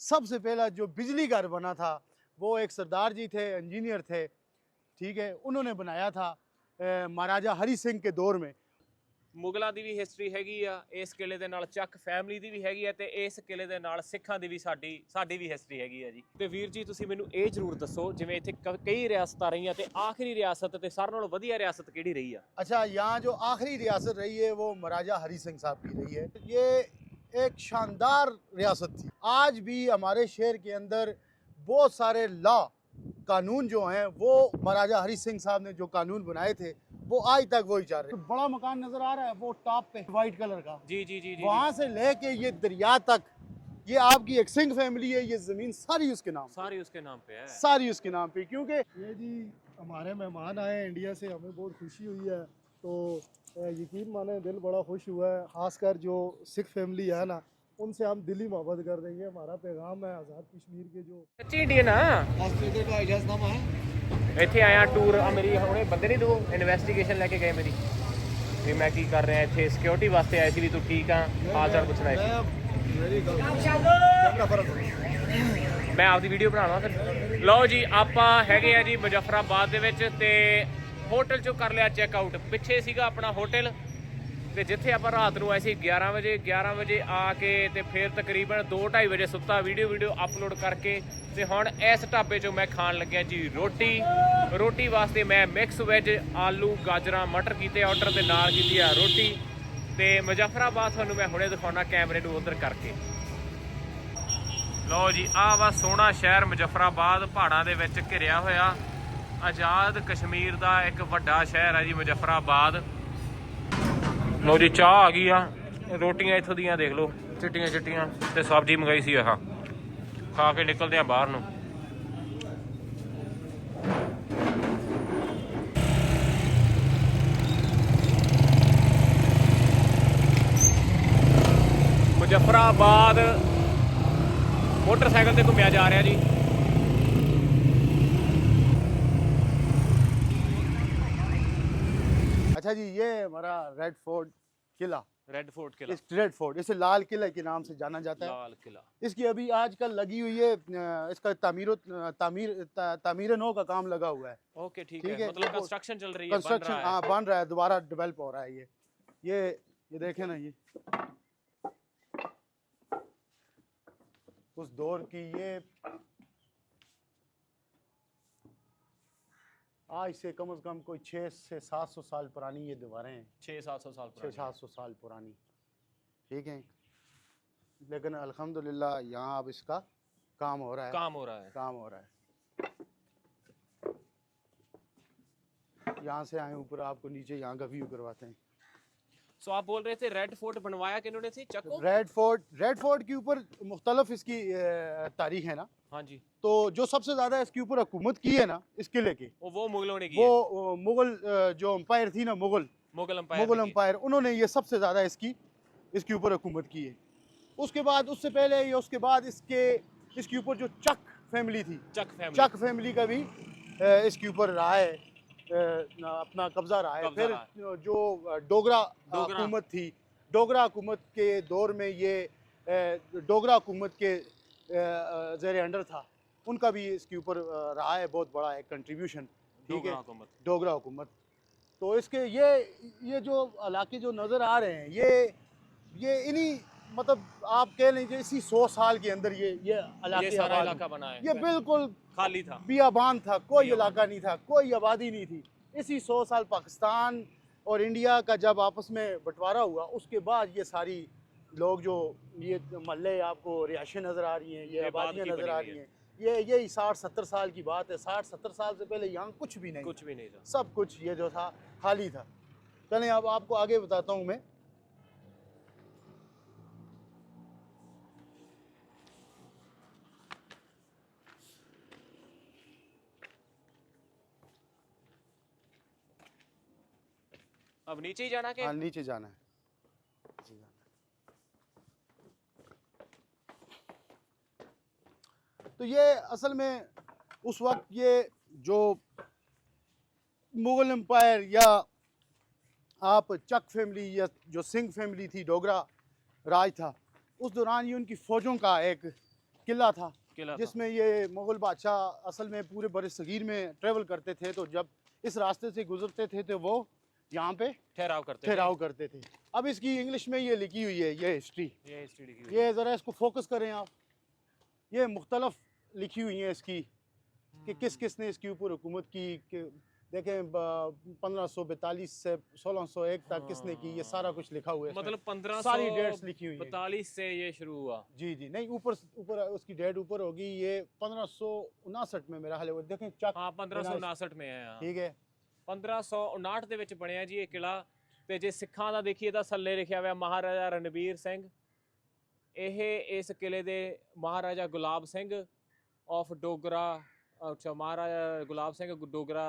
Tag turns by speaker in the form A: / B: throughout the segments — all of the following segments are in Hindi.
A: सबसे पहला जो बिजली घर बना था वो एक सरदार जी थे, इंजीनियर थे, ठीक है, उन्होंने बनाया था महाराजा हरि सिंह के दौर में।
B: ਮੁਗਲਾਂ ਦੀ ਵੀ ਹਿਸਟਰੀ ਹੈਗੀ ਆ, ਇਸ ਕਿਲੇ ਦੇ ਨਾਲ ਚੱਕ ਫੈਮਿਲੀ ਦੀ ਵੀ ਹੈਗੀ ਆ, ਤੇ ਇਸ ਕਿਲੇ ਦੇ ਨਾਲ ਸਿੱਖਾਂ ਦੀ ਵੀ ਸਾਡੀ ਵੀ ਹਿਸਟਰੀ ਹੈਗੀ ਆ ਜੀ। ਤੇ ਵੀਰ ਜੀ ਤੁਸੀਂ ਮੈਨੂੰ ਇਹ ਜ਼ਰੂਰ ਦੱਸੋ, ਜਿਵੇਂ ਇੱਥੇ ਕਈ ਰਿਆਸਤਾਂ ਰਹੀਆਂ ਤੇ ਆਖਰੀ ਰਿਆਸਤ ਤੇ ਸਾਰਿਆਂ ਨਾਲੋਂ ਵਧੀਆ ਰਿਆਸਤ ਕਿਹੜੀ ਰਹੀ ਆ?
A: अच्छा, यहाँ जो आखिरी रियासत रही है वो महाराजा हरि सिंह साहब की रही है। ये एक शानदार रियासत थी। आज भी हमारे शहर के अंदर बहुत सारे लॉ कानून जो हैं वो महाराजा हरि सिंह साहब ने जो कानून बनाए थे वो आज तक वही चल रहे हैं। बड़ा मकान नजर आ रहा है वो टॉप पे व्हाइट कलर का,
B: जी जी जी जी,
A: वहां से लेके ये दरिया तक ये आपकी एक सिंह फैमिली है। ये जमीन सारी उसके नाम,
B: सारी उसके नाम पे है,
A: सारी उसके नाम पे। क्योंकि
C: ये जी हमारे मेहमान आए हैं इंडिया से, हमें बहुत खुशी हुई है। तो यकीन माने दिल बड़ा खुश हुआ है। खासकर जो सिख फैमिली है ना, उनसे हम दिली मोहब्बत कर देंगे। हमारा पैगाम है आज़ाद कश्मीर के जो
B: ਸੱਚੀ ਇੰਡੀਅਨ ਆ।
C: का इजाज़तनामा है।
B: ਇੱਥੇ ਆਇਆ ਟੂਰ ਆ, ਮੇਰੀ ਹੁਣੇ ਬੰਦੇ ਨਹੀਂ ਦੋ ਇਨਵੈਸਟੀਗੇਸ਼ਨ ਲੈ ਕੇ ਗਏ ਮੇਰੀ, ਵੀ ਮੈਂ ਕੀ ਕਰ ਰਿਹਾ ਇੱਥੇ, ਸਿਕਿਉਰਿਟੀ ਵਾਸਤੇ ਆਏ ਸੀ ਵੀ ਤੂੰ ਠੀਕ ਆ, ਹਾਲ ਚਾਲ ਪੁੱਛਣਾ ਸੀ। ਮੈਂ ਆਪਦੀ ਵੀਡੀਓ ਬਣਾਉਣਾ ਫਿਰ। ਲਓ ਜੀ ਆਪਾਂ ਹੈਗੇ ਆ ਜੀ ਮੁਜ਼ੱਫਰਾਬਾਦ ਦੇ ਵਿੱਚ, ਤੇ ਹੋਟਲ ਚੋਂ ਕਰ ਲਿਆ ਚੈੱਕ ਆਊਟ। ਪਿੱਛੇ ਸੀਗਾ ਆਪਣਾ ਹੋਟਲ, ਤੇ ਜਿੱਥੇ ਆਪਾਂ ਰਾਤ ਨੂੰ ਆਏ ਸੀ 11 ਵਜੇ ਆ ਕੇ, ਤੇ ਫਿਰ ਤਕਰੀਬਨ 2-2:30 ਵਜੇ ਸੁੱਤਾ, ਵੀਡੀਓ ਅਪਲੋਡ ਕਰਕੇ। ਤੇ ਹੁਣ ਇਸ ਢਾਬੇ 'ਚੋਂ ਮੈਂ ਖਾਣ ਲੱਗਿਆ ਜੀ ਰੋਟੀ ਵਾਸਤੇ ਮੈਂ ਮਿਕਸ ਵੈਜ ਆਲੂ ਗਾਜਰਾਂ ਮਟਰ ਕੀਤੇ ਆਰਡਰ, ਤੇ ਨਾਲ ਕੀਤੀ ਆ ਰੋਟੀ। ਤੇ ਮੁਜ਼ੱਫਰਾਬਾਦ ਤੁਹਾਨੂੰ ਮੈਂ ਹੁਣੇ ਦਿਖਾਉਣਾ ਕੈਮਰੇ ਨੂੰ ਉਧਰ ਕਰਕੇ। ਲਓ ਜੀ ਆਹ ਵਾ ਸੋਹਣਾ ਸ਼ਹਿਰ ਮੁਜ਼ੱਫਰਾਬਾਦ, ਪਹਾੜਾਂ ਦੇ ਵਿੱਚ ਘਿਰਿਆ ਹੋਇਆ ਆਜ਼ਾਦ ਕਸ਼ਮੀਰ ਦਾ ਇੱਕ ਵੱਡਾ ਸ਼ਹਿਰ ਹੈ ਜੀ ਮੁਜ਼ੱਫਰਾਬਾਦ। ਲਓ ਜੀ ਚਾਹ ਆ ਗਈ ਆ, ਰੋਟੀਆਂ ਇੱਥੋਂ ਦੀਆਂ ਦੇਖ ਲਓ ਚਿੱਟੀਆਂ, ਤੇ ਸਬਜ਼ੀ ਮੰਗਾਈ ਸੀ ਆਹ, ਖਾ ਕੇ ਨਿਕਲਦੇ ਆ ਬਾਹਰ ਨੂੰ। ਮੁਜ਼ੱਫਰਾਬਾਦ ਮੋਟਰਸਾਈਕਲ ਤੇ ਘੁੰਮਿਆ ਜਾ ਰਿਹਾ ਜੀ।
A: अच्छा जी, ये हमारा रेड फोर्ट किला,
B: रेड फोर्ट
A: इसे लाल किला के नाम से जाना जाता है।
B: लाल किला
A: इसकी अभी आजकल लगी हुई है, इसका तामीर नौ का काम लगा हुआ है।
B: ओके ठीक है, मतलब कंस्ट्रक्शन चल रही है,
A: कंस्ट्रक्शन हाँ बन रहा है, दोबारा डेवलप हो रहा है। ये देखें ना, ये उस दौर की, ये आज से कम कोई 600 से 700 साल पुरानी ये दीवारें हैं।
B: 600-700 साल पुरानी,
A: 600-700 साल पुरानी, ठीक है। लेकिन अल्हम्दुलिल्लाह यहाँ अब इसका काम हो रहा है, यहाँ से आए ऊपर, आपको नीचे यहाँ का व्यू करवाते हैं।
B: सो आप बोल रहे थे रेड फोर्ट बनवाया किन्होंने थी? चक्को?
A: रेड फोर्ट के ऊपर मुख्तलिफ इसकी तारीख है ना।
B: हाँ जी।
A: तो जो सबसे ज्यादा इसके ऊपर हुकूमत की है ना इस किले की,
B: वो मुगलों ने की,
A: वो मुगल जो अंपायर थी ना, मुगल अंपायर, उन्होंने ये सबसे ज्यादा इसके ऊपर हुकूमत की है। उसके बाद, उससे पहले या उसके बाद इसके ऊपर जो चक फैमिली थी, चक फैमिली का भी इसके ऊपर रहा है, अपना कब्जा रहा है। फिर जो डोगरा हुकूमत थी, डोगरा हुकूमत के दौर में ये डोगरा हुकूमत के ज़ेर अंडर था, उनका भी इसके ऊपर रहा है बहुत बड़ा एक कंट्रीब्यूशन, ठीक है, डोगरा हुकूमत। तो इसके ये जो इलाके जो नज़र आ रहे हैं, ये इन्हीं, मतलब आप कह लीजिए इसी 100 साल के अंदर ये
B: इलाका बना है।
A: ये बिल्कुल
B: खाली था,
A: बियाबान था, कोई इलाका नहीं था, कोई आबादी नहीं थी। इसी 100 साल पाकिस्तान और इंडिया का जब आपस में बंटवारा हुआ, उसके बाद ये सारी लोग जो ये महल्ले आपको रिहायशें नज़र आ रही हैं, ये आबादियाँ नज़र आ रही हैं, ये 60-70 साल की बात है। 60-70 साल से पहले यहाँ कुछ भी नहीं था, सब कुछ ये जो था खाली था। चलें अब आपको आगे बताता हूँ मैं।
B: अब नीचे ही जाना,
A: हाँ नीचे जाना है। तो ये असल में उस वक्त ये जो मुगल एम्पायर या आप चक फैमिली या जो सिंह फैमिली थी, डोगरा राज था, उस दौरान ये उनकी फ़ौजों का एक किला था
B: किला था।
A: जिसमें ये मुग़ल बादशाह असल में पूरे बरसगीर में ट्रेवल करते थे, तो जब इस रास्ते से गुजरते थे तो वो यहाँ पे
B: ठहराव करते
A: थे। अब इसकी इंग्लिश में ये लिखी हुई है, ये हिस्ट्री,
B: ये हिस्ट्री लिखी हुई
A: ये ज़रा इसको फोकस करें आप, ये मुख्तलफ लिखी हुई हैं इसकी कि किस किस ने इसके ऊपर हुकूमत की, कि देखें 1542 से 1601 तक किसने की, ये सारा कुछ लिखा हुआ है इसमें।
B: मतलब
A: सारी डेट्स लिखी हुई हैं।
B: 1542 से ये शुरू हुआ।
A: जी जी, नहीं ऊपर ऊपर उसकी डेट ऊपर होगी, ये 1559 में मेरा हाल है, देखें चक।
B: हाँ 1559 में है। हाँ
A: ठीक है,
B: 1559 ਦੇ ਵਿੱਚ ਬਣਿਆ ਜੀ ਇਹ ਕਿਲਾ। ਤੇ ਜੇ ਸਿੱਖਾਂ ਦਾ ਦੇਖੀਏ ਤਾਂ ਥੱਲੇ ਲਿਖਿਆ ਹੋਇਆ ਮਹਾਰਾਜਾ ਰਣਬੀਰ ਸਿੰਘ। ਇਹ ਇਸ ਕਿਲੇ ਦੇ ਮਹਾਰਾਜਾ ਗੁਲਾਬ ਸਿੰਘ ਆਫ ਡੋਗਰਾ, ਅੱਛਾ ਮਹਾਰਾਜਾ ਗੁਲਾਬ ਸਿੰਘ ਡੋਗਰਾ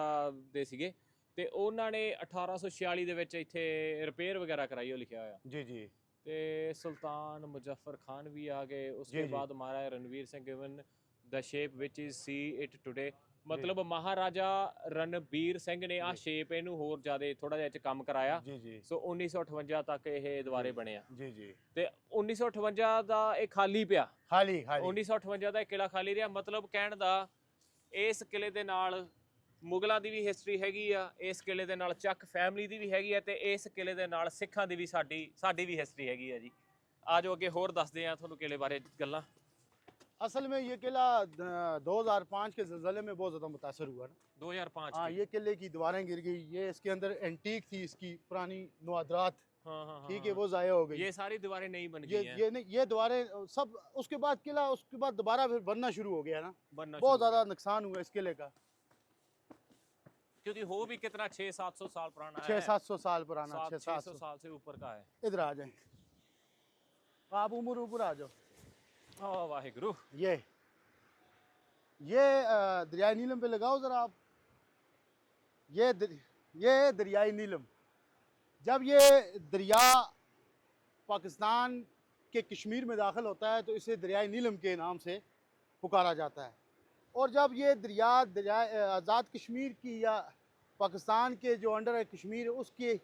B: ਦੇ ਸੀਗੇ, ਤੇ ਉਹਨਾਂ ਨੇ 1846 ਦੇ ਵਿੱਚ ਇੱਥੇ ਰਿਪੇਅਰ ਵਗੈਰਾ ਕਰਾਈ, ਉਹ ਲਿਖਿਆ ਹੋਇਆ।
A: जी जी
B: ਤੇ ਸੁਲਤਾਨ ਮੁਜ਼ੱਫਰ ਖਾਨ ਵੀ ਆ ਗਏ
A: ਜੀ,
B: ਉਸਕੇ
A: ਜੀ।
B: ਬਾਅਦ Maharaja Ranveer Singh given the shape which is C it today. ਮਤਲਬ ਮਹਾਰਾਜਾ ਰਣਬੀਰ ਸਿੰਘ ਨੇ ਆ ਸ਼ੇਪ ਇਹਨੂੰ ਹੋਰ ਜ਼ਿਆਦਾ ਥੋੜਾ ਜਿਹਾ ਇਹ 'ਚ ਕੰਮ ਕਰਾਇਆ।
A: जी जी
B: ਸੋ 1958 ਤੱਕ ਇਹ ਦੁਬਾਰੇ ਬਣਿਆ
A: जी जी,
B: ਤੇ 1958 ਦਾ ਇਹ ਖਾਲੀ ਪਿਆ।
A: खाली खाली
B: 1958 ਦਾ ਇਹ ਕਿਲਾ ਖਾਲੀ ਰਿਹਾ। ਮਤਲਬ ਕਹਿਣ ਦਾ ਇਸ ਕਿਲੇ ਦੇ ਨਾਲ ਮੁਗਲਾਂ ਦੀ ਵੀ ਹਿਸਟਰੀ ਹੈਗੀ ਆ, ਇਸ ਕਿਲੇ ਦੇ ਨਾਲ ਚੱਕ ਫੈਮਿਲੀ ਦੀ ਵੀ ਹੈਗੀ ਆ, ਤੇ ਇਸ ਕਿਲੇ ਦੇ ਨਾਲ ਸਿੱਖਾਂ ਦੀ ਵੀ ਸਾਡੀ ਵੀ ਹਿਸਟਰੀ ਹੈਗੀ ਆ ਜੀ। ਆ ਜਾਓ ਅੱਗੇ ਹੋਰ ਦੱਸਦੇ ਆ ਤੁਹਾਨੂੰ ਕਿਲੇ ਬਾਰੇ ਗੱਲਾਂ।
A: असल में ये किला 2005 के ज़लज़ले में बहुत ज़्यादा मुतासर हुआ ना।
B: 2005
A: हाँ, ये किले की दीवारें गिर गई, ये इसके अंदर एंटीक थी, इसकी पुरानी नवादरात,
B: हाँ हाँ
A: ठीक है, वो ज़ाया हो गई।
B: ये सारी दीवारें नहीं बन
A: ये
B: गई हैं।
A: ये नहीं, ये दीवारें सब उसके बाद किला उसके बाद दोबारा फिर बनना शुरू हो गया ना,
B: बनना
A: बहुत
B: शुरू
A: ज़्यादा नुकसान हुआ इस किले का।
B: क्योंकि हो भी कितना 600-700 साल पुराना है।
A: 600-700 साल पुराना,
B: 600
A: 600-700
B: साल से ऊपर का है।
A: इधर आ जाए आप, उम्र ऊपर आ जाओ।
B: ओ वाहिगुरु।
A: ये दरियाई नीलम पे लगाओ ज़रा आप, ये दरियाई नीलम। जब ये दरिया पाकिस्तान के कश्मीर में दाखिल होता है तो इसे दरियाई नीलम के नाम से पुकारा जाता है, और जब ये दरिया आज़ाद कश्मीर की या पाकिस्तान के जो अंडर है कश्मीर है उसके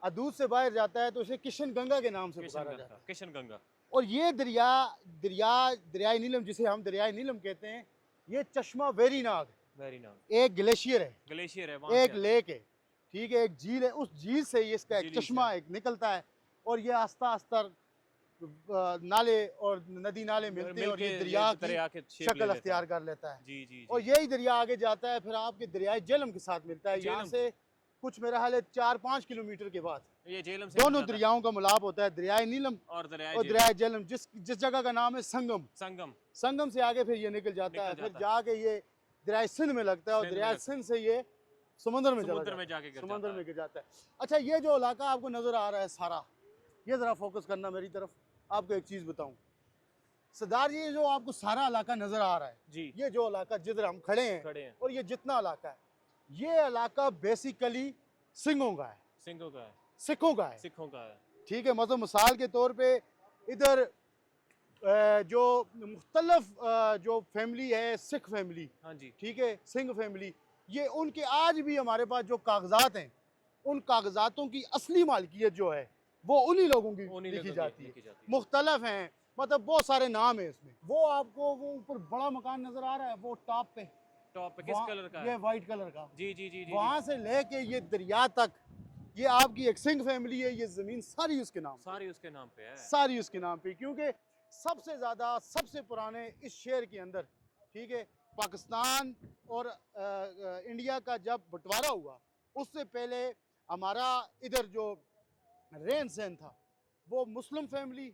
A: हदूद से बाहर जाता है तो इसे किशन गंगा के नाम से पुकारा जाता है।
B: किशन गंगा।
A: और ये दरियाई नीलम, जिसे हम दरियाई नीलम कहते हैं, ये चश्मा वेरीनाग एक ग्लेशियर है,
B: ग्लेशियर है,
A: एक लेक है, ठीक है, एक झील है, उस झील से ये इसका एक चश्मा एक निकलता है, और ये आस्ता आस्ता नाले और नदी नाले मिलते हैं और ये दरिया की शक्ल अख्तियार कर लेता है।
B: जी जी।
A: और यही दरिया आगे जाता है फिर आपके दरियाई झेलम के साथ मिलता है, यहाँ से कुछ मेरा हाल है 4-5 किलोमीटर के बाद
B: ये झेलम से
A: दोनों दरियाओं का मिलाप होता है, दरियाई नीलम
B: और
A: दरियाई झेलम, जिस जगह का नाम है संगम।
B: संगम
A: से आगे फिर ये निकल जाता है, फिर जाके ये दरियाई सिंध में लगता है, और दरियाई सिंध से ये समंदर में गिर जाता है। अच्छा, ये जो इलाका आपको नजर आ रहा है सारा, ये जरा फोकस करना मेरी तरफ। आपको एक चीज बताऊं सरदार जी, जो आपको सारा इलाका नजर आ रहा है
B: जी,
A: ये जो इलाका जिधर हम खड़े हैं और ये जितना इलाका है, ये इलाका बेसिकली सिंहों का है, सिखों का है, ठीक है। मतलब मिसाल के तौर पे इधर जो मुख्तलफ जो फैमिली है, सिख फैमिली,
B: हाँ जी,
A: ठीक है, सिंह फैमिली, ये उनके आज भी हमारे पास जो कागजात हैं, उन कागजातों की असली मालिकियत जो है वो उन्हीं लोगों की लिखी जाती है। मुख्तलफ हैं, मतलब बहुत सारे नाम है इसमें। वो आपको वो ऊपर बड़ा मकान नजर आ रहा है, वो टॉप पे
B: किस कलर का है?
A: ये वाइट कलर का।
B: जी जी जी,
A: वहां से लेके ये दरिया तक, ये आपकी एक सिंह फैमिली है, ये जमीन सारी उसके नाम पे है, सारी उसके नाम पे, क्योंकि सबसे ज्यादा सबसे पुराने इस शहर के अंदर, ठीक है, पाकिस्तान और इंडिया का जब बंटवारा हुआ उससे पहले हमारा इधर जो रहन सहन था वो मुस्लिम फैमिली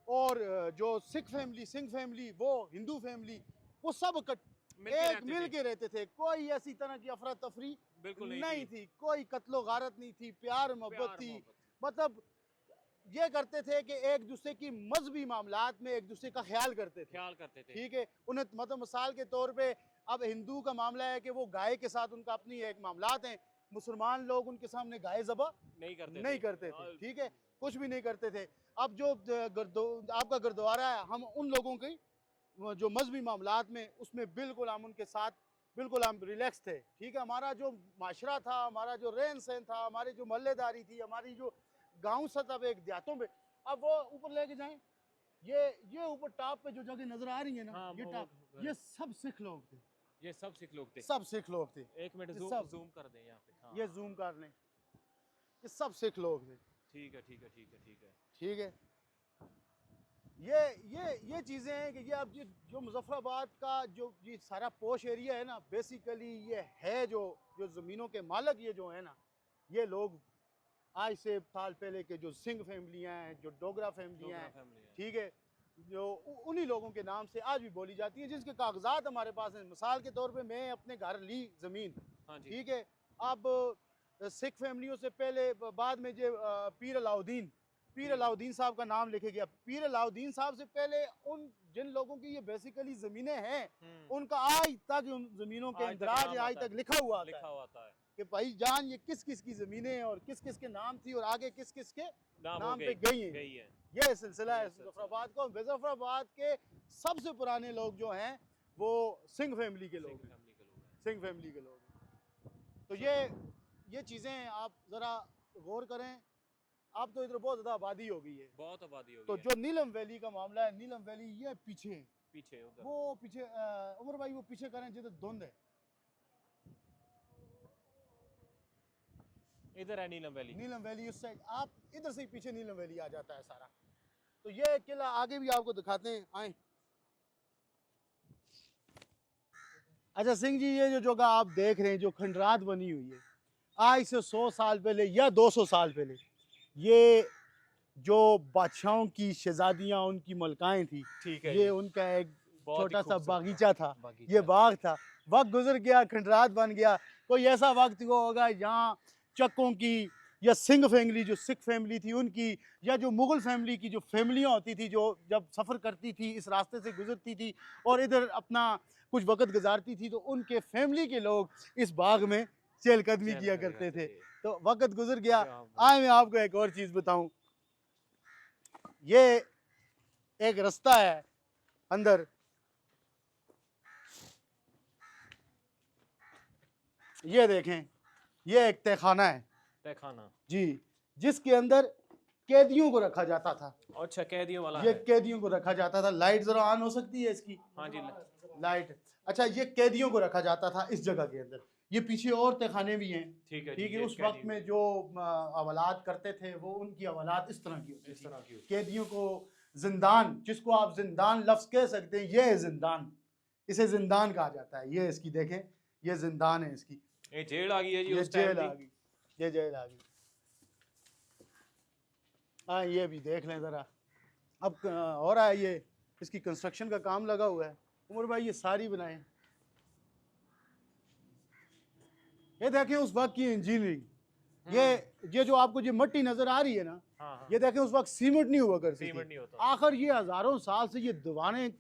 A: और जो सिख फैमिली वो हिंदू फैमिली, वो सब मिल के रहते थे। कोई ऐसी तरह की अफरा तफरी बिल्कुल नहीं थी, कोई कत्लो गारत नहीं थी, प्यार मोहब्बत थी। मतलब ये करते थे कि एक दूसरे की मजहबी मामलात में एक दूसरे का ख्याल करते थे, ठीक है। उन्हें मतलब मिसाल के तौर पे अब हिंदू का मामला है कि वो गाय के साथ उनका अपनी एक मामलात हैं, मुसलमान लोग उनके सामने गाय ज़बह नहीं करते थे, ठीक है, कुछ भी नहीं करते थे। अब जो आपका गुरुद्वारा है, हम उन लोगों की जो मजहबी मामलात में उसमें बिल्कुल हम उनके साथ बिल्कुल हम रिलैक्स थे, ठीक है। हमारा जो माशरा था, हमारा जो रहन सहन था, हमारी जो मोहल्लेदारी थी, हमारी जो गांव सतह पे एक देहातों पे, अब वो ऊपर लेके जाएं, ये ऊपर टॉप पे जो जगह नजर आ रही है ना,
B: हाँ,
A: ये टॉप, ये सब सिख लोग थे,
B: ये सब सिख लोग थे।
A: सब सिख लोग थे।
B: एक मिनट
A: ये सब-
B: जूम कर दें यहाँ पे। हाँ।
A: ये जूम कर लें, ये सब सिख लोग थे।
B: ठीक है ठीक है ठीक है ठीक है।
A: ठीक है, ये चीज़ें हैं कि ये अब ये जो मुजफ्फराबाद का जो ये सारा पोश एरिया है ना, बेसिकली ये है जो ज़मीनों के मालिक ये जो है ना, ये लोग आज से साल पहले के जो सिंह फैमिलियाँ हैं, जो डोगरा फैमिलियाँ हैं, ठीक है, जो उन्हीं लोगों के नाम से आज भी बोली जाती हैं, जिसके कागजात हमारे पास हैं। मिसाल के तौर पे मैं अपने घर ली ज़मीन,
B: हाँ जी।
A: ठीक है, अब सिख फैमिलियों से पहले बाद में जो पीर अलाउद्दीन साहब का नाम लिखे गया। पीर अलाउद्दीन साहब से पहले उन जिन लोगों की ये बेसिकली ज़मीनें हैं, उनका आज तक उन ज़मीनों के इंदराज आज तक लिखा हुआ आता है कि भाई जान ये किस किस की ज़मीनें हैं और किस किस के नाम थी और आगे किस किस के नाम पे गई हैं। ये सिलसिला है मुजफ्फराबाद को। मुजफ्फराबाद के सबसे पुराने लोग जो हैं वो सिंह फैमिली के लोग हैं, सिंह फैमिली के लोग हैं। तो ये चीज़ें आप ज़रा गौर करें। अब तो इधर बहुत ज़्यादा आबादी हो गई है,
B: बहुत आबादी हो गई
A: तो
B: है।
A: जो नीलम वैली का मामला है, नीलम वैली ये पीछे
B: उधर
A: वो पीछे उमर भाई वो पीछे करें जिधर धुंध है,
B: इधर है नीलम वैली
A: उस साइड, आप इधर से ही पीछे नीलम वैली आ जाता है सारा। तो ये किला आगे भी आपको दिखाते हैं, आए। अच्छा सिंह जी, ये जो जगह आप देख रहे हैं जो खंडरात बनी हुई है, आज से 100 साल पहले या 200 साल पहले ये जो बादशाहों की शहजादियाँ उनकी मलकाएं थी,
B: ठीक है,
A: ये उनका एक छोटा सा बागीचा था,
B: बागीचा।
A: ये बाग था। वक्त गुजर गया, खंडरात बन गया। कोई ऐसा वक्त हुआ होगा यहाँ चक्कों की या सिंह फैमिली जो सिख फैमिली थी उनकी, या जो मुग़ल फैमिली की जो फैमिलियाँ होती थी जो जब सफ़र करती थी इस रास्ते से गुजरती थी और इधर अपना कुछ वक्त गुजारती थी, तो उनके फैमिली के लोग इस बाग में चहलकदमी किया करते थे। तो वक्त गुजर गया। आए मैं आपको एक और चीज़ बताऊं, ये एक रास्ता है अंदर, ये देखें, ये एक तहखाना है,
B: तहखाना
A: जी, जिसके अंदर कैदियों को रखा जाता था।
B: अच्छा, कैदियों वाला
A: ये
B: है।
A: कैदियों को रखा जाता था। लाइट जरा ऑन हो सकती है इसकी?
B: हाँ जी,
A: लाइट। अच्छा, ये कैदियों को रखा जाता था इस जगह के अंदर। ये पीछे और तहखाने भी हैं,
B: ठीक है,
A: ठीक है। उस वक्त में जो अवलाद करते थे वो उनकी अवलाद इस तरह की होती थी। कैदियों को जिंदान, जिसको आप जिंदान लफ्ज कह सकते हैं, ये है जिंदान, इसे जिंदान कहा जाता है। ये इसकी देखें, ये जिंदान है इसकी।
B: ये जेल आ गई है जी,
A: ये
B: उस टाइम
A: जेल
B: की।
A: आ गई, ये जेल आ गई। हाँ, ये भी देख लें ज़रा। अब हो रहा है, ये इसकी कंस्ट्रक्शन का काम लगा हुआ है। उमर भाई ये सारी बनाए, ये देखें उस वक्त की इंजीनियरिंग। ये जो आपको ये मट्टी नजर आ रही है ना,
B: हाँ,
A: ये देखें उस वक्त सीमेंट नहीं हुआ करती
B: सीमेंट
A: थी।
B: नहीं होता।
A: आखिर ये हजारों साल से ये दीवारें,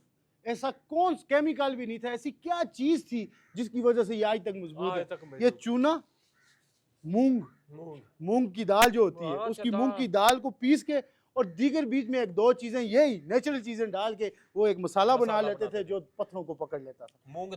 A: ऐसा कौन केमिकल भी नहीं था, ऐसी क्या चीज थी जिसकी वजह से ये आज तक मजबूत है। ये चूना, मूंग की दाल जो होती है, उसकी मूंग की दाल को पीस के और दीगर बीच में एक दो चीजें, यही नेचुरल चीजें डाल के वो एक मसाला बना लेते थे जो पत्थरों को पकड़ लेता था। मूंग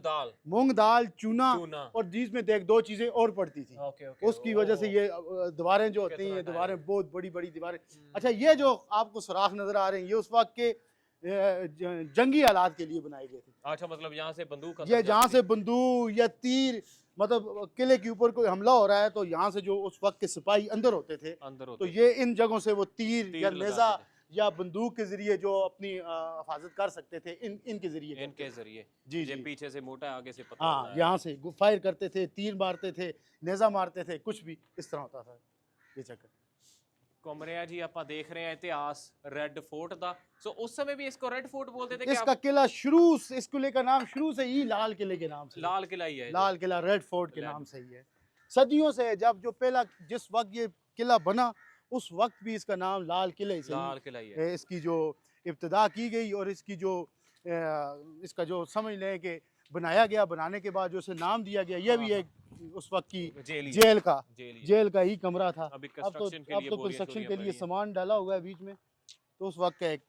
A: दाल, चूना और बीच में एक दो चीजें और पड़ती थी। उसकी वजह से ये दीवारें जो होती हैं, दीवारें बहुत बड़ी बड़ी दीवारें। अच्छा, ये जो आपको सुराख नजर आ रहे हैं, ये उस वक्त के जंगी हालात के लिए बनाए गए थे।
B: अच्छा, मतलब यहाँ से बंदूक,
A: ये जहाँ से बंदूक या तीर, मतलब किले के ऊपर कोई हमला हो रहा है तो यहाँ से जो उस वक्त के सिपाही अंदर होते थे, तो ये इन जगहों से वो तीर या नेज़ा या बंदूक के जरिए जो अपनी हिफाजत कर सकते थे, इनके जरिए जी जी,
B: पीछे से मोटा, आगे से पतला।
A: हाँ, यहाँ से फायर करते थे, तीर मारते थे, नेज़ा मारते थे, कुछ भी इस तरह होता था ये चक्कर।
B: घूम रहे हैं जी, आप देख रहे हैं इतिहास रेड फोर्ट दा। सो उस समय भी इसको रेड फोर्ट बोलते थे।
A: इसका किला शुरू, इस किले का नाम शुरू से ही लाल किले के नाम से,
B: लाल किला ही है,
A: लाल किला रेड फोर्ट के नाम से ही है। सदियों से, जब जो पहला जिस वक्त ये किला बना उस वक्त भी इसका नाम लाल किले से ही है। इसकी जो इब्तिदा की गई और इसकी जो इसका जो समझ लें कि बनाया गया, बनाने के बाद जो इसे नाम दिया गया, यह भी एक उस वक्त की जेल का ही कमरा था। अब तो कंस्ट्रक्शन के लिए सामान डाला हुआ है बीच में। तो उस वक्त का एक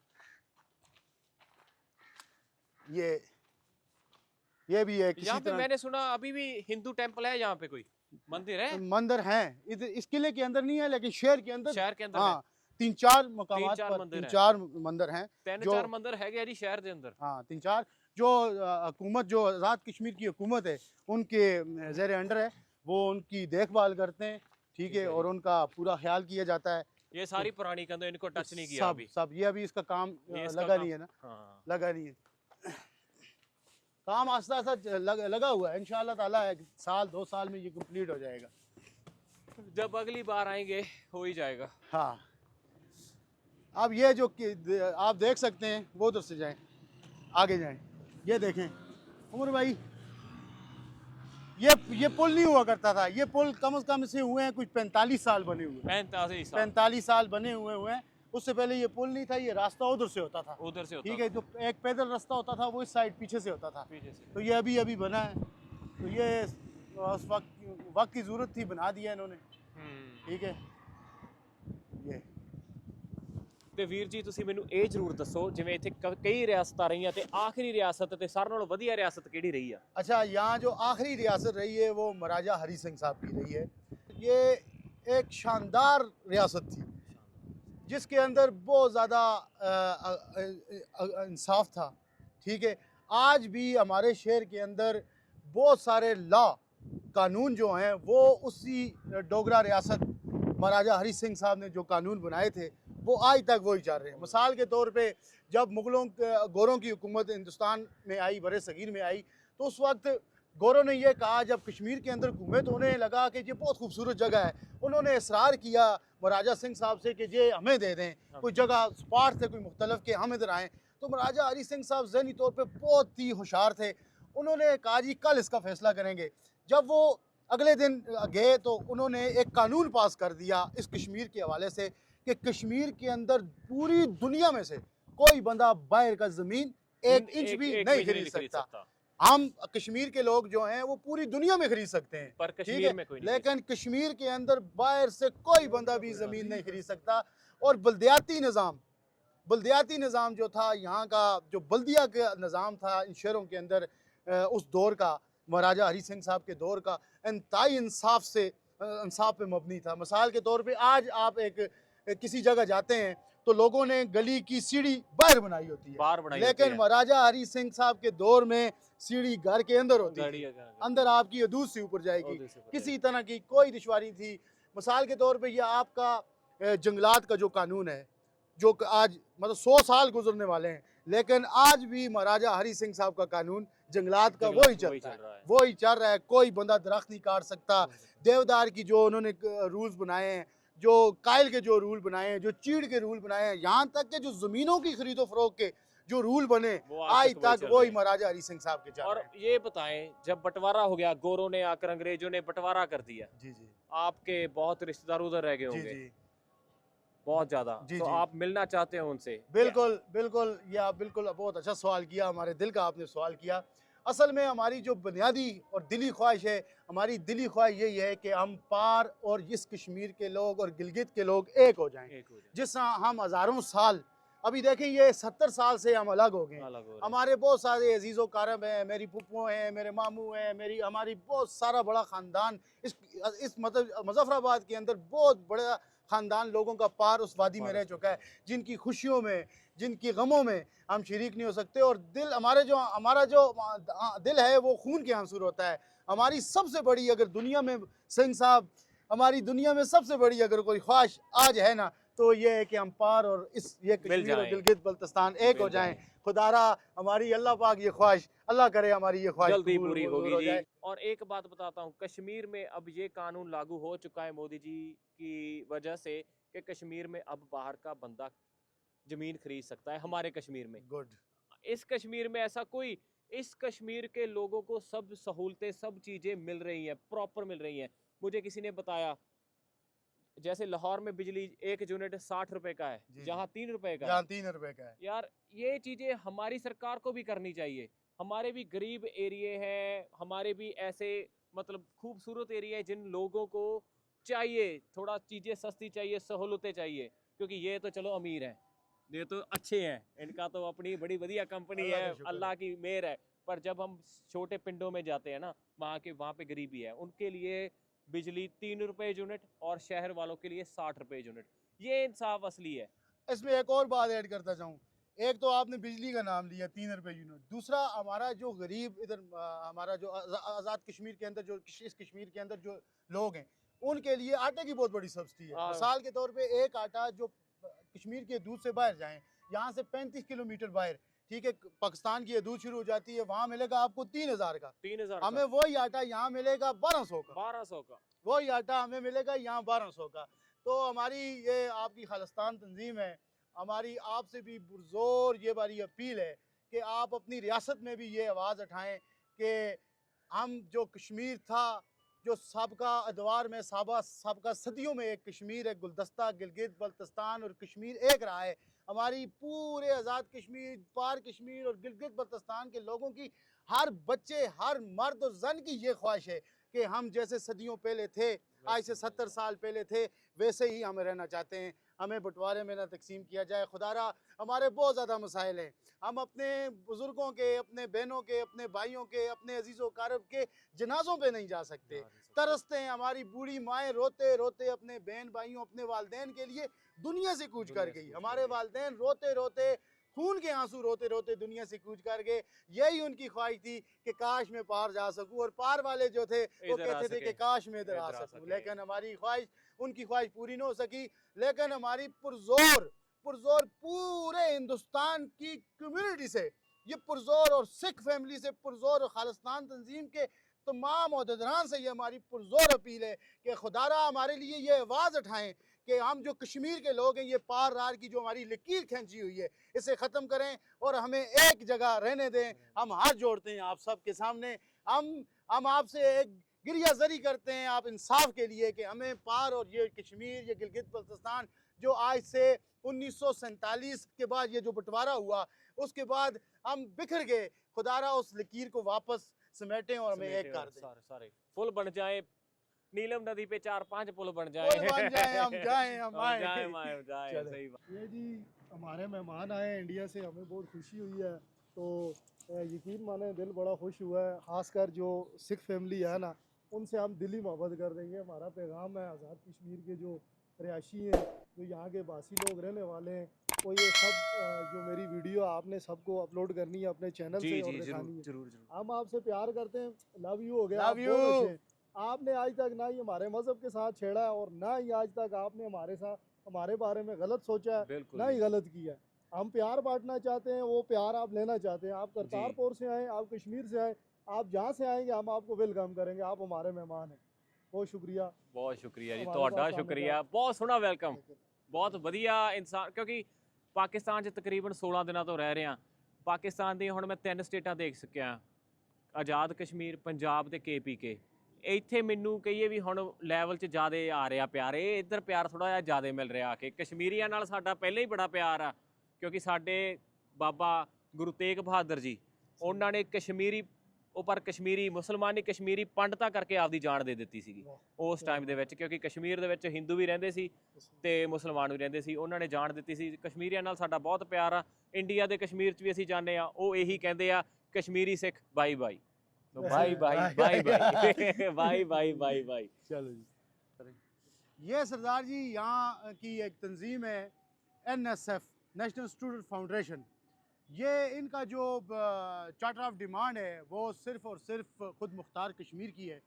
A: ये भी है।
B: यहाँ पे मैंने सुना अभी भी हिंदू टेम्पल है, यहाँ पे कोई मंदिर है?
A: मंदिर है इस किले के अंदर नहीं है, लेकिन शहर के अंदर
B: हाँ,
A: तीन चार मकामात
B: चार
A: पर
B: मंदिर
A: तीन
B: हैं।
A: चार मंदिर हैं
B: तीन
A: जो
B: चार मंदिर है जी शहर के अंदर।
A: हाँ 3-4 जो हुकूमत जो आज़ाद कश्मीर की हुकूमत है उनके ज़ेर अंडर है, वो उनकी देखभाल करते हैं, ठीक है,
B: है
A: और
B: जी।
A: उनका पूरा ख्याल किया जाता है।
B: ये सारी पुरानी कंधों, इनको टच नहीं किया
A: सब
B: अभी।
A: सब ये अभी इसका काम
B: ये इसका
A: लगा
B: काम,
A: नहीं है ना,
B: हाँ।
A: लगा नहीं है। काम आस्ता आस्ता लगा हुआ है, इंशाअल्लाह ताला एक साल 2 साल में ये कंप्लीट हो जाएगा।
B: जब अगली बार आएंगे हो ही जाएगा।
A: हाँ, अब ये जो आप देख सकते हैं, वो उधर से जाएं, आगे जाएं, ये देखें उमर भाई, ये पुल नहीं हुआ करता था, ये पुल कम से कम से हुए हैं कुछ 45 साल बने हुए, 45 साल बने हुए हैं। उससे पहले ये पुल नहीं था, ये रास्ता उधर से होता था,
B: उधर से होता
A: ठीक है, जो एक पैदल रास्ता होता था वो इस साइड पीछे से होता था,
B: पीछे से।
A: तो ये अभी अभी बना है, तो ये उस वक्त की ज़रूरत थी, बना दिया इन्होंने, ठीक है। ये
B: ਤੇ ਵੀਰ ਜੀ ਤੁਸੀਂ ਮੈਨੂੰ ਇਹ ਜ਼ਰੂਰ ਦੱਸੋ, ਜਿਵੇਂ ਇੱਥੇ ਕਈ ਰਿਆਸਤਾਂ ਰਹੀਆਂ ਤੇ ਆਖਰੀ ਰਿਆਸਤ ਤੇ ਸਾਰਿਆਂ ਨਾਲੋਂ ਵਧੀਆ ਰਿਆਸਤ ਕਿਹੜੀ ਰਹੀ ਆ?
A: अच्छा, यहाँ जो आखिरी रियासत रही है वो महाराजा हरी सिंह साहब की रही है। ये एक शानदार रियासत थी जिसके अंदर बहुत ज़्यादा इंसाफ था, ठीक है। आज भी हमारे शहर के अंदर बहुत सारे लॉ कानून जो हैं वो उसी डोगरा रियासत महाराजा हरी सिंह साहब ने जो कानून बनाए थे वो आज तक वही चल रहे हैं। मिसाल के तौर पे जब मुग़लों गोरों की हुकूमत हिंदुस्तान में आई, बड़े सगीर में आई, तो उस वक्त गोरों ने यह कहा, जब कश्मीर के अंदर घूमे तो उन्हें लगा कि ये बहुत खूबसूरत जगह है, उन्होंने इसरार किया महाराजा सिंह साहब से कि ये हमें दे दें, कोई जगह स्पॉट थे कोई मुख्तलिफ के, हम इधर आएँ। तो महाराजा हरी सिंह साहब ज़हनी तौर पर बहुत ही होशियार थे, उन्होंने कहा जी कल इसका फ़ैसला करेंगे। जब वो अगले दिन गए तो उन्होंने एक कानून पास कर दिया इस कश्मीर के हवाले से कि कश्मीर के अंदर पूरी दुनिया में से कोई बंदा बाहर का ज़मीन 1 इंच भी नहीं खरीद सकता। हम कश्मीर के लोग जो हैं वो पूरी दुनिया में खरीद सकते हैं,
B: पर
A: ठीक
B: कश्मीर
A: है,
B: में कोई नहीं,
A: लेकिन कश्मीर के अंदर बाहर से कोई बंदा भी ज़मीन नहीं खरीद सकता। और बल्दियाती निज़ाम जो था यहाँ का, जो बल्दिया का निज़ाम था इन शहरों के अंदर, उस दौर का, महाराजा हरी सिंह साहब के दौर का, इंतहाई इंसाफ पे मबनी था। मिसाल के तौर पे आज आप किसी जगह जाते हैं तो लोगों ने गली की सीढ़ी बाहर बनाई होती है, लेकिन महाराजा हरी सिंह साहब के दौर में सीढ़ी घर के अंदर होती है, अंदर आपकी हदूद से ऊपर जाएगी, किसी तरह की कोई दुश्वारी थी। मिसाल के तौर पे यह आपका जंगलात का जो कानून है, जो आज मतलब 100 साल गुजरने वाले हैं, लेकिन आज भी महाराजा हरी सिंह साहब का कानून जंगलात का वही चल रहा है, कोई बंदा दरख्त नहीं काट सकता। देवदार की जो उन्होंने रूल्स बनाए हैं, जो कायल के जो रूल बनाए हैं, जो चीड़ के रूल बनाए हैं, यहाँ तक के जो ज़मीनों की खरीदो फरोख के जो रूल बने, आज तक वही महाराजा हरी सिंह साहब के चल रहे हैं।
B: और ये बताएं, जब बंटवारा हो गया, गोरों ने आकर, अंग्रेजों ने बंटवारा कर दिया,
A: जी जी,
B: आपके बहुत रिश्तेदार उधर रह गए होंगे, बहुत ज्यादा, तो आप मिलना चाहते हैं उनसे?
A: बिल्कुल बिल्कुल, ये आप बिल्कुल बहुत अच्छा सवाल किया, हमारे दिल का आपने सवाल किया। असल में हमारी जो बुनियादी और दिली ख्वाहिश है, हमारी दिली ख्वाहिश यही है कि हम पार और इस कश्मीर के लोग और गिलगित के लोग एक हो जाएं। जिस हम हज़ारों साल, अभी देखें ये 70 साल से हम अलग हो गए, हमारे बहुत सारे अजीज़ो कारब हैं, मेरी पुप्पो हैं, मेरे मामू हैं, हमारी बहुत सारा बड़ा ख़ानदान इस मतलब मुज़फ़्फ़राबाद के अंदर बहुत बड़ा ख़ानदान लोगों का पार उस वादी में रह चुका है, जिनकी खुशियों में, जिनकी गमों में हम शरीक नहीं हो सकते। और दिल हमारा जो दिल है वो खून के आंसू होता है। हमारी सबसे बड़ी, अगर दुनिया में सिंह साहब, हमारी दुनिया में सबसे बड़ी अगर कोई ख्वाहिश आज है ना, तो ये है कि हम पार और ये कश्मीर और गिलगित बल्तिस्तान एक हो जाएं। खुदारा हमारी अल्लाह पाक ये ख्वाहिश, अल्लाह करे हमारी ये ख्वाहिश
B: जल्दी पूरी होगी जी। और एक बात बताता हूँ, कश्मीर में अब ये कानून लागू हो चुका है मोदी जी की वजह से कि कश्मीर में अब बाहर का बंदा जमीन खरीद सकता है, हमारे कश्मीर में।
A: गुड।
B: इस कश्मीर में ऐसा कोई, इस कश्मीर के लोगों को सब सहूलतें, सब चीज़ें मिल रही हैं, प्रॉपर मिल रही हैं। मुझे किसी ने बताया जैसे लाहौर में बिजली 1 यूनिट 60 रुपए का है, जहाँ 3 रुपए का
A: जहाँ 3 रुपए का है।
B: यार ये चीज़ें हमारी सरकार को भी करनी चाहिए। हमारे भी गरीब एरिए हैं, हमारे भी ऐसे मतलब खूबसूरत एरिया है जिन लोगों को चाहिए थोड़ा चीज़ें सस्ती चाहिए, सहूलतें चाहिए, क्योंकि ये तो चलो अमीर हैं, ये तो अच्छे हैं, इनका तो अपनी बड़ी बढ़िया कंपनी है, अल्लाह की मेहर है। पर जब हम छोटे पिंडों में जाते हैं ना, वहाँ पे गरीबी है, उनके लिए बिजली 3 रुपए यूनिट और शहर वालों के लिए 60 रुपए यूनिट। ये इंसाफ असली है।
A: इसमें एक और बात ऐड करता चाहूँ, एक तो आपने बिजली का नाम लिया 3 रुपए यूनिट, दूसरा हमारा जो गरीब इधर हमारा जो आज़ाद कश्मीर के अंदर जो इस कश्मीर के अंदर जो लोग हैं उनके लिए आटे की बहुत बड़ी सब्सिडी है।
B: हाँ।
A: मिसाल के तौर पे एक आटा जो कश्मीर के दूध से बाहर जाएँ, यहाँ से 35 किलोमीटर बाहर, ठीक है, पाकिस्तान की ये दूध शुरू हो जाती है, वहाँ मिलेगा आपको 3000 का,
B: 3000
A: हमें वही आटा यहाँ मिलेगा 1200 का,
B: 1200 का।
A: वही आटा हमें मिलेगा यहाँ 1200 का। तो हमारी ये आपकी खालिस्तान तंजीम है, हमारी आपसे भी पुरजोर ये बारी अपील है कि आप अपनी रियासत में भी ये आवाज़ उठाएं कि हम जो कश्मीर था, जो सबका अदवार में सबका सदियों में एक कश्मीर, एक गुलदस्ता गिलगित बल्तिस्तान और कश्मीर एक रहा है। हमारी पूरे आज़ाद कश्मीर, पार कश्मीर और गिलगित बल्तिस्तान के लोगों की, हर बच्चे, हर मर्द और जन की ये ख्वाहिश है कि हम जैसे सदियों पहले थे, आज से 70 साल पहले थे, वैसे ही हमें रहना चाहते हैं। हमें बंटवारे में ना तकसीम किया जाए। खुदारा हमारे बहुत ज़्यादा मसाइल हैं, हम अपने बुज़ुर्गों के, अपने बहनों के, अपने भाइयों के, अपने अजीज़ कारब के जनाज़ों पे नहीं जा सकते, तरसते हैं। हमारी बूढ़ी माएँ रोते रोते अपने बहन भाइयों, अपने वालदैन के लिए दुनिया से कूच कर गई। हमारे वालदैन रोते रोते, खून के आंसू रोते रोते दुनिया से कूच कर गए। यही उनकी ख्वाहिश थी कि काश मैं पार जा सकूं, और पार वाले जो थे वो कहते थे कि काश मैं इधर आ सकूं, लेकिन हमारी ख्वाहिश, उनकी ख्वाहिश पूरी नहीं हो सकी। लेकिन हमारी पुरजोर पुरजोर पूरे हिंदुस्तान की कम्युनिटी से, ये पुरजोर और सिख फैमिली से, पुरजोर और खालिस्तान तंजीम के तमाम अहदेदारान से ये हमारी पुरजोर अपील है कि खुदारा हमारे लिए ये आवाज़ उठाएं कि हम जो कश्मीर के लोग हैं, ये पार रार की जो हमारी लकीर खींची हुई है, इसे ख़त्म करें और हमें एक जगह रहने दें। हम हाथ जोड़ते हैं आप सब के सामने, हम आपसे एक गिरियाज़री करते हैं आप इंसाफ के लिए कि हमें पार और ये कश्मीर, ये गिलगित बल्तिस्तान जो आज से 1947 के बाद ये जो बंटवारा हुआ, उसके बाद हम बिखर गए, खुदारा उस लकीर को वापस समेटें और हमें एक कर दें।
B: सारे पुल बन जाए, नीलम नदी पे 4-5 पुल बन जाए,
A: पुल बन जाए, हम जाएं, हम आए।
B: जाए। सही बात।
C: ये जी हमारे मेहमान आए हैं इंडिया से, हमें बहुत खुशी हुई है। तो यकीन माने दिल बड़ा खुश हुआ है, ख़ासकर जो सिख फैमिली है ना, उनसे हम दिली मोहब्बत कर देंगे। हमारा पैगाम है आज़ाद कश्मीर के जो रिहायशी हैं, जो यहाँ के बासी लोग रहने वाले हैं, तो ये सब जो मेरी वीडियो आपने सबको अपलोड करनी है अपने चैनल से और दिखानी है।
B: जरूर।
C: हम आपसे प्यार करते हैं, लव यू हो गया,
A: लव
C: आप
A: यू।
C: बहुत अच्छे हैं। आपने आज तक ना ही हमारे मज़हब के साथ छेड़ा है और ना ही आज तक आपने हमारे साथ, हमारे बारे में गलत सोचा है, ना ही गलत किया है। हम प्यार बांटना चाहते हैं, वो प्यार आप लेना चाहते हैं। आप करतारपुर से आए, आप कश्मीर से आए, आप जहाँ से आएंगे हम आपको वेलकम करेंगे, आप हमारे मेहमान हैं। बहुत शुक्रिया
B: जी, ਤੁਹਾਡਾ ਸ਼ੁਕਰੀਆ, ਬਹੁਤ ਸੋਹਣਾ ਵੈਲਕਮ, ਬਹੁਤ ਵਧੀਆ ਇਨਸਾਨ। ਕਿਉਂਕਿ ਪਾਕਿਸਤਾਨ 'ਚ ਤਕਰੀਬਨ 16 ਦਿਨਾਂ ਤੋਂ ਰਹਿ ਰਿਹਾ। ਪਾਕਿਸਤਾਨ ਦੀ ਹੁਣ ਮੈਂ 3 ਸਟੇਟਾਂ ਦੇਖ ਸਕਿਆ, ਆਜ਼ਾਦ ਕਸ਼ਮੀਰ, ਪੰਜਾਬ ਤੇ KPK। ਇੱਥੇ ਮੈਨੂੰ ਕਹੀਏ ਵੀ ਹੁਣ ਲੈਵਲ 'ਚ ਜ਼ਿਆਦਾ ਆ ਰਿਹਾ ਪਿਆਰ, ਇਹ ਇੱਧਰ ਪਿਆਰ ਥੋੜਾ ਜਿਹਾ ਜ਼ਿਆਦਾ ਮਿਲ ਰਿਹਾ ਆ ਕੇ। ਕਸ਼ਮੀਰੀਆਂ ਨਾਲ ਸਾਡਾ ਪਹਿਲਾਂ ਹੀ ਬੜਾ ਪਿਆਰ ਆ, ਕਿਉਂਕਿ ਸਾਡੇ ਬਾਬਾ ਗੁਰੂ ਤੇਗ ਬਹਾਦਰ ਜੀ, ਉਹਨਾਂ ਨੇ ਕਸ਼ਮੀਰੀ ਪਰ ਕਸ਼ਮੀਰੀ ਮੁਸਲਮਾਨ ਨੇ ਕਸ਼ਮੀਰੀ ਪੰਡਤਾਂ ਕਰਕੇ ਆਪਦੀ ਜਾਨ ਦੇ ਦਿੱਤੀ ਸੀਗੀ ਉਸ ਟਾਈਮ ਦੇ ਵਿੱਚ, ਕਿਉਂਕਿ ਕਸ਼ਮੀਰ ਦੇ ਵਿੱਚ ਹਿੰਦੂ ਵੀ ਰਹਿੰਦੇ ਸੀ ਤੇ ਮੁਸਲਮਾਨ ਵੀ ਰਹਿੰਦੇ ਸੀ, ਉਹਨਾਂ ਨੇ ਜਾਨ ਦਿੱਤੀ ਸੀ। ਕਸ਼ਮੀਰੀਆਂ ਨਾਲ ਸਾਡਾ ਬਹੁਤ ਪਿਆਰ ਆ। ਇੰਡੀਆ ਦੇ ਕਸ਼ਮੀਰ 'ਚ ਵੀ ਅਸੀਂ ਜਾਂਦੇ ਆ, ਉਹ ਇਹੀ ਕਹਿੰਦੇ ਆ ਕਸ਼ਮੀਰੀ ਸਿੱਖ ਬਾਈ ਬਾਈ, ਬਾਈ ਬਾਈ ਬਾਈ ਬਾਈ ਬਾਈ ਬਾਈ ਬਾਈ।
A: चलो जी, ये सरदार जी यहाँ की एक तंजीम है NSF, नेशनल स्टूडेंट फाउंडेशन। ये इनका जो चार्टर ऑफ डिमांड है वो सिर्फ़ और सिर्फ ख़ुद मुख्तार कश्मीर की है।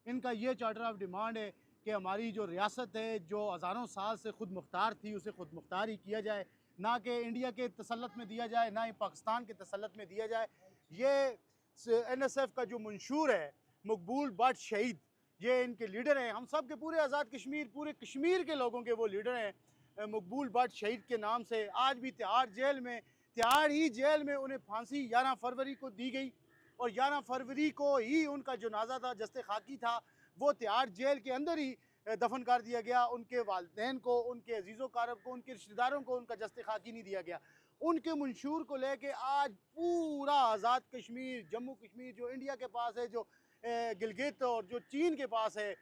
A: इनका ये चार्टर ऑफ डिमांड है कि हमारी जो रियासत है, जो हज़ारों साल से ख़ुद मुख्तार थी, उसे ख़ुद मुख्तार ही किया जाए, ना कि इंडिया के तसल्लुत में दिया जाए, ना ही पाकिस्तान के तसल्लुत में दिया जाए। ये NSF का जो मंशूर है मकबूल भट्ट शहीद, ये इनके लीडर हैं। हम सब के पूरे आज़ाद कश्मीर, पूरे कश्मीर के लोगों के वो लीडर हैं। मकबूल भट्ट शहीद के नाम से आज भी तिहाड़ जेल में, तिहाड़ ही जेल में उन्हें फांसी 11 फरवरी को दी गई, और 11 फरवरी को ही उनका जो नाजा था, जस्ते खाकी था, वो तिहाड़ जेल के अंदर ही दफन कर दिया गया। उनके वालिदैन को, उनके अजीज़ों कारब को, उनके रिश्तेदारों को उनका जस्ते खाकी नहीं दिया गया। उनके मंशूर को लेके आज पूरा आज़ाद कश्मीर, जम्मू कश्मीर जो इंडिया के पास है, जो गिलगित और जो चीन के पास है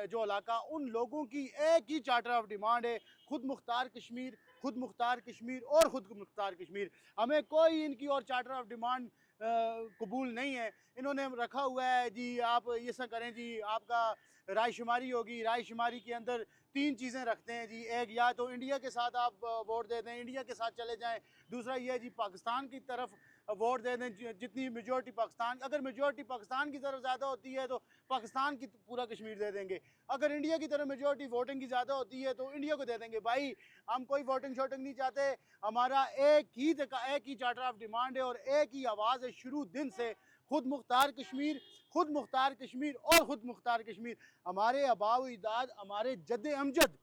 A: जो इलाका, उन लोगों की एक ही चार्टर ऑफ डिमांड है, खुद मुख्तार कश्मीर, खुद मुख्तार कश्मीर और ख़ुद मुख्तार कश्मीर। हमें कोई इनकी और चार्टर ऑफ डिमांड कबूल नहीं है। इन्होंने रखा हुआ है जी आप ये सब करें जी, आपका रायशुमारी होगी, रायशुमारी के अंदर 3 चीज़ें रखते हैं जी। एक या तो इंडिया के साथ आप वोट दे दें, इंडिया के साथ चले जाएं। दूसरा ये है जी पाकिस्तान की तरफ वोट दे दें, जितनी मेजॉरिटी पाकिस्तान, अगर मेजॉरिटी पाकिस्तान की तरफ ज़्यादा होती है तो पाकिस्तान की पूरा कश्मीर दे देंगे। अगर इंडिया की तरफ मेजॉरिटी वोटिंग की ज़्यादा होती है तो इंडिया को दे देंगे। भाई हम कोई वोटिंग शोटिंग नहीं चाहते, हमारा एक ही चार्टर ऑफ डिमांड है और एक ही आवाज़ है शुरू दिन से, खुद मुख्तार कश्मीर, खुद मुख्तार कश्मीर और खुद मुख्तार कश्मीर। हमारे आबाओ इजाद, हमारे जद्द अमजद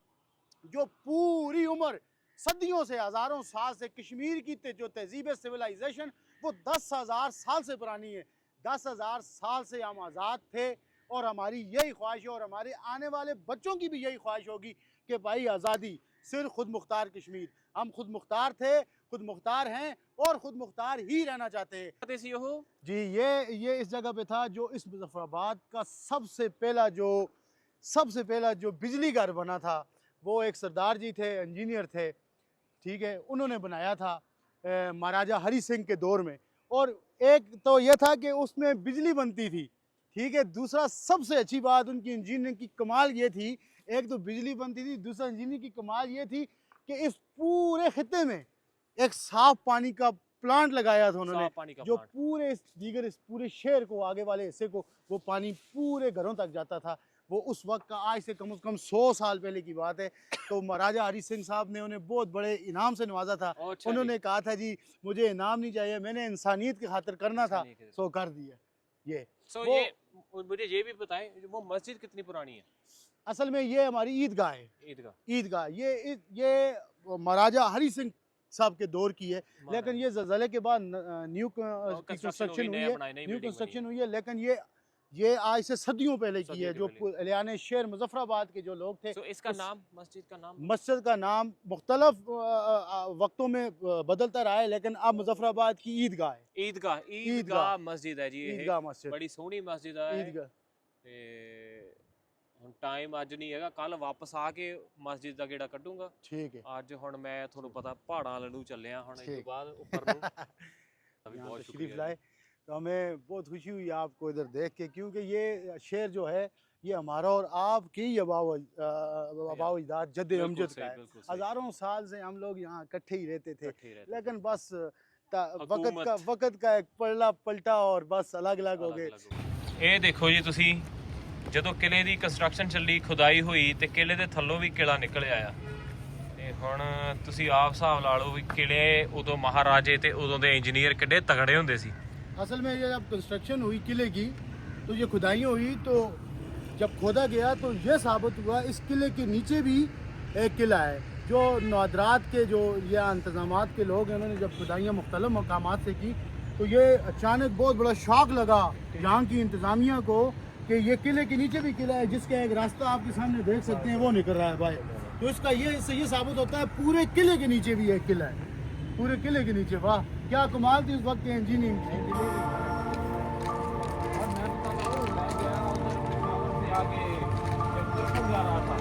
A: जो पूरी उम्र सदियों से, हज़ारों साल से कश्मीर की जो तहजीब सिविलाइजेशन वो 10,000 साल से पुरानी है। 10,000 साल से हम आज़ाद थे और हमारी यही ख्वाहिश है और हमारे आने वाले बच्चों की भी यही ख्वाहिश होगी कि भाई आज़ादी सिर्फ खुद मुख्तार कश्मीर। हम खुद मुख्तार थे, खुद मुख्तार हैं और खुद मुख्तार ही रहना चाहते हैं जी। ये इस जगह पे था जो इस मुजफ्फराबाद का सबसे पहला जो बिजली घर बना था। वो एक सरदार जी थे, इंजीनियर थे, ठीक है, उन्होंने बनाया था महाराजा हरि सिंह के दौर में। और एक तो ये था कि उसमें बिजली बनती थी, ठीक है। दूसरा सबसे अच्छी बात उनकी इंजीनियरिंग की कमाल ये थी, एक तो बिजली बनती थी, दूसरा इंजीनियरिंग की कमाल ये थी कि इस पूरे खित्ते में एक साफ पानी का प्लांट लगाया था उन्होंने, जो इस पूरे शहर को, आगे वाले हिस्से को, वो पानी पूरे घरों तक जाता था। वो उस वक्त का, आज से कम 100 साल पहले की बात है। तो महाराजा हरि सिंह साहब ने उन्हें बहुत बड़े इनाम से नवाजा था। उन्होंने कहा था जी मुझे इनाम नहीं चाहिए, मैंने इंसानियत की खातिर करना था, सो कर दिया। ये
B: मुझे ये भी बताएं वो मस्जिद कितनी पुरानी है?
A: असल में ये हमारी ईदगाह है, ईदगाह ये महाराजा हरि सिंह साहब के दौर की है, लेकिन ये ज़लज़ले के बाद न्यू कंस्ट्रक्शन हुई है। लेकिन ये आज से सदियों पहले की है, जो एलियाने शहर मुजफ्फराबाद के जो लोग थे।
B: इसका नाम,
A: मस्जिद का नाम मुख्तलिफ वक्तों में बदलता रहा है, लेकिन अब मुजफ्फराबाद की ईदगाह है।
B: ईदगाह मस्जिद है जी,
A: ईदगाह मस्जिद
B: बड़ी सोहनी मस्जिद है।
A: ईदगाह
B: ਹੁਣ ਟਾਈਮ ਅੱਜ ਨਹੀਂ ਹੈਗਾ, ਕੱਲ ਵਾਪਸ ਆ ਕੇ ਮਸਜਿਦ ਦਾ ਗੇੜਾ ਕੱਢੂੰਗਾ।
A: ਠੀਕ ਹੈ।
B: ਅੱਜ ਹੁਣ ਮੈਂ ਤੁਹਾਨੂੰ ਪਤਾ ਪਹਾੜਾਂ ਵੱਲੋਂ ਚੱਲਿਆ, ਹੁਣ ਇਸ ਤੋਂ ਬਾਅਦ ਉੱਪਰ ਨੂੰ अभी बहुत
A: तशरीफ लाए तो हमें बहुत खुशी हुई आपको इधर देख के, क्योंकि ये शहर जो है ये हमारा और आपके ही आबाओ अजदाद जद्द अमजद का है। हज़ारों साल से हम लोग यहाँ इकट्ठे ही रहते थे, लेकिन बस वक्त का एक पलटा और बस अलग अलग हो गए।
B: ਇਹ ਦੇਖੋ ਜੀ ਤੁਸੀਂ, ਜਦੋਂ ਕਿਲੇ ਦੀ ਕੰਸਟਰਕਸ਼ਨ ਚੱਲੀ, ਖੁਦਾਈ ਹੋਈ ਤੇ ਕਿਲੇ ਦੇ ਥੱਲੋਂ ਵੀ ਕਿਲਾ ਨਿਕਲ ਆਇਆ। ਤੇ ਹੁਣ ਤੁਸੀਂ ਆਪ ਹਿਸਾਬ ਲਾ ਲਓ ਵੀ ਕਿਲੇ ਉਦੋਂ ਮਹਾਰਾਜੇ ਤੇ ਉਦੋਂ ਦੇ ਇੰਜੀਨੀਅਰ ਕਿੱਡੇ ਤਗੜੇ ਹੁੰਦੇ ਸੀ।
A: असल में ये जब कंस्ट्रक्शन हुई किले की, तो ये खुदाइयाँ हुई, तो जब खोदा गया तो ये साबित हुआ इस किले के नीचे भी एक किला है। जो नवादरात के जो या इंतज़ामात के लोग हैं, उन्होंने जब खुदाइयाँ मुख्तलिफ मकामात से की, तो ये अचानक बहुत बड़ा शौक लगा यहाँ की इंतज़ामिया को कि ये किले के नीचे भी किला है, जिसका एक रास्ता आपके सामने देख सकते हैं वो निकल रहा है भाई। तो इसका इससे ये साबित होता है पूरे किले के नीचे भी एक किला है, पूरे किले के नीचे। वाह क्या कमाल थी उस वक्त की इंजीनियरिंग।
B: आगे जा रहा था,